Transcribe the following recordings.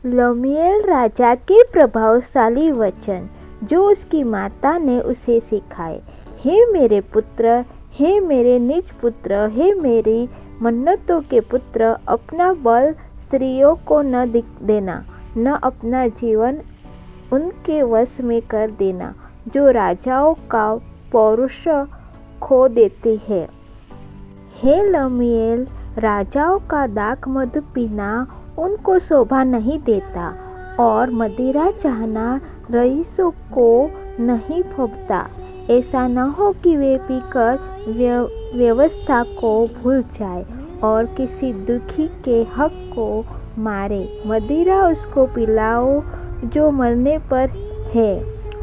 लमुएल राजा के प्रभावशाली वचन जो उसकी माता ने उसे सिखाए। हे मेरे पुत्र, हे मेरे निज पुत्र, हे मेरी मन्नतों के पुत्र, अपना बल स्त्रियों को न देना, न अपना जीवन उनके वश में कर देना जो राजाओं का पौरुष खो देती है। हे लमुएल, राजाओं का दाख मधु पीना उनको शोभा नहीं देता और मदिरा चाहना रईसों को नहीं फोड़ता। ऐसा न हो कि वे पीकर व्यवस्था को भूल जाए और किसी दुखी के हक को मारे। मदिरा उसको पिलाओ जो मरने पर है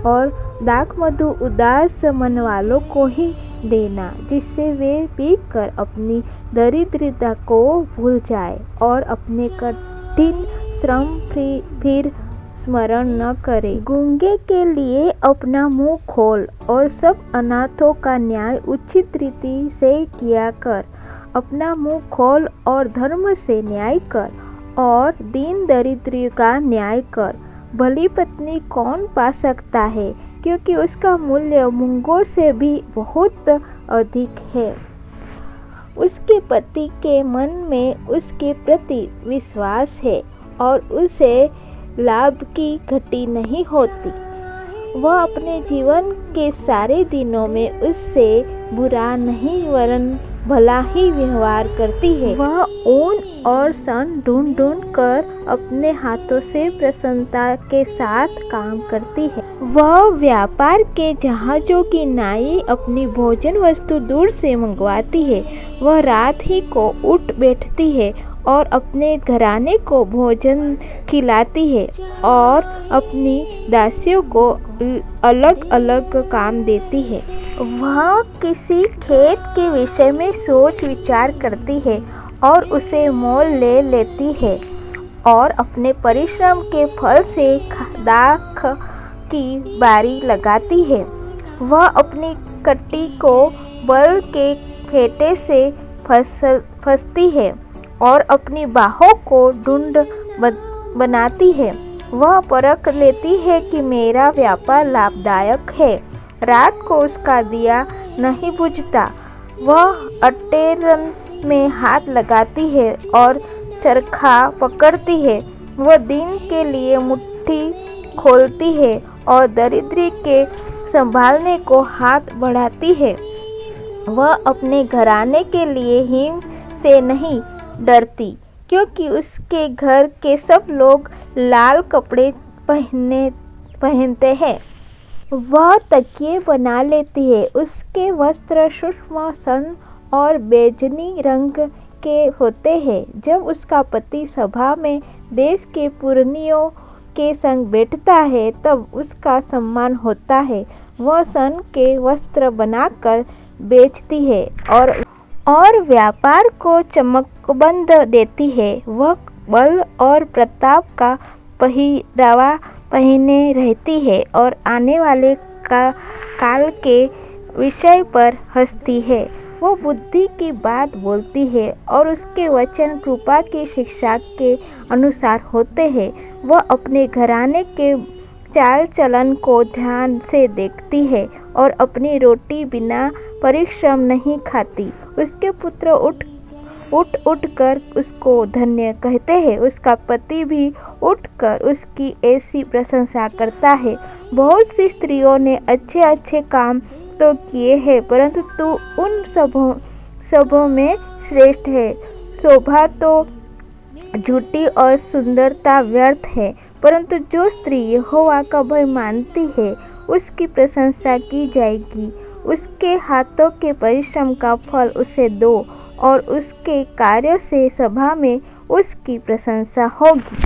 और दाख मधु उदास मन वालों को ही देना, जिससे वे पीकर अपनी दरिद्रता को भूल जाए और अपने कठिन श्रम फिर स्मरण न करे। गूंगे के लिए अपना मुंह खोल और सब अनाथों का न्याय उचित रीति से किया कर। अपना मुंह खोल और धर्म से न्याय कर और दीन दरिद्र का न्याय कर। भली पत्नी कौन पा सकता है, क्योंकि उसका मूल्य मूंगों से भी बहुत अधिक है। उसके पति के मन में उसके प्रति विश्वास है और उसे लाभ की घटी नहीं होती। वह अपने जीवन के सारे दिनों में उससे बुरा नहीं वरन भला ही व्यवहार करती है। वह ऊन और सन ढूंढ ढूंढ कर अपने हाथों से प्रसन्नता के साथ काम करती है। वह व्यापार के जहाजों की नाई अपनी भोजन वस्तु दूर से मंगवाती है। वह रात ही को उठ बैठती है और अपने घराने को भोजन खिलाती है और अपनी दासियों को अलग अलग काम देती है। वह किसी खेत के विषय में सोच विचार करती है और उसे मोल ले लेती है और अपने परिश्रम के फल से दाख की बारी लगाती है। वह अपनी कट्टी को बल के फेंटे से फंसती है और अपनी बाहों को ढूंढ बनाती है। वह परख लेती है कि मेरा व्यापार लाभदायक है। रात को उसका दिया नहीं बुझता। वह अटेरन में हाथ लगाती है और चरखा पकड़ती है। वह दिन के लिए मुट्ठी खोलती है और दरिद्री के संभालने को हाथ बढ़ाती है। वह अपने घराने के लिए हिम से नहीं डरती, क्योंकि उसके घर के सब लोग लाल कपड़े पहनते हैं। वह तकिए बना लेती है। उसके वस्त्र सूक्ष्म सन और बैंगनी रंग के होते हैं। जब उसका पति सभा में देश के पुरनियों के संग बैठता है तब उसका सम्मान होता है। वह सन के वस्त्र बनाकर बेचती है और व्यापार को चमकबंद देती है। वह बल और प्रताप का पहिरावा पहने रहती है और आने वाले काल के विषय पर हंसती है। वह बुद्धि की बात बोलती है और उसके वचन कृपा की शिक्षा के अनुसार होते हैं। वह अपने घराने के चाल चलन को ध्यान से देखती है और अपनी रोटी बिना परिश्रम नहीं खाती। उसके पुत्र उठ कर उसको धन्य कहते हैं। उसका पति भी उठकर उसकी ऐसी प्रशंसा करता है। बहुत सी स्त्रियों ने अच्छे अच्छे काम तो किए हैं, परंतु तू उन सबों में श्रेष्ठ है। शोभा तो झूठी और सुंदरता व्यर्थ है, परंतु जो स्त्री यहोवा का भय मानती है उसकी प्रशंसा की जाएगी। उसके हाथों के परिश्रम का फल उसे दो और उसके कार्यों से सभा में उसकी प्रशंसा होगी।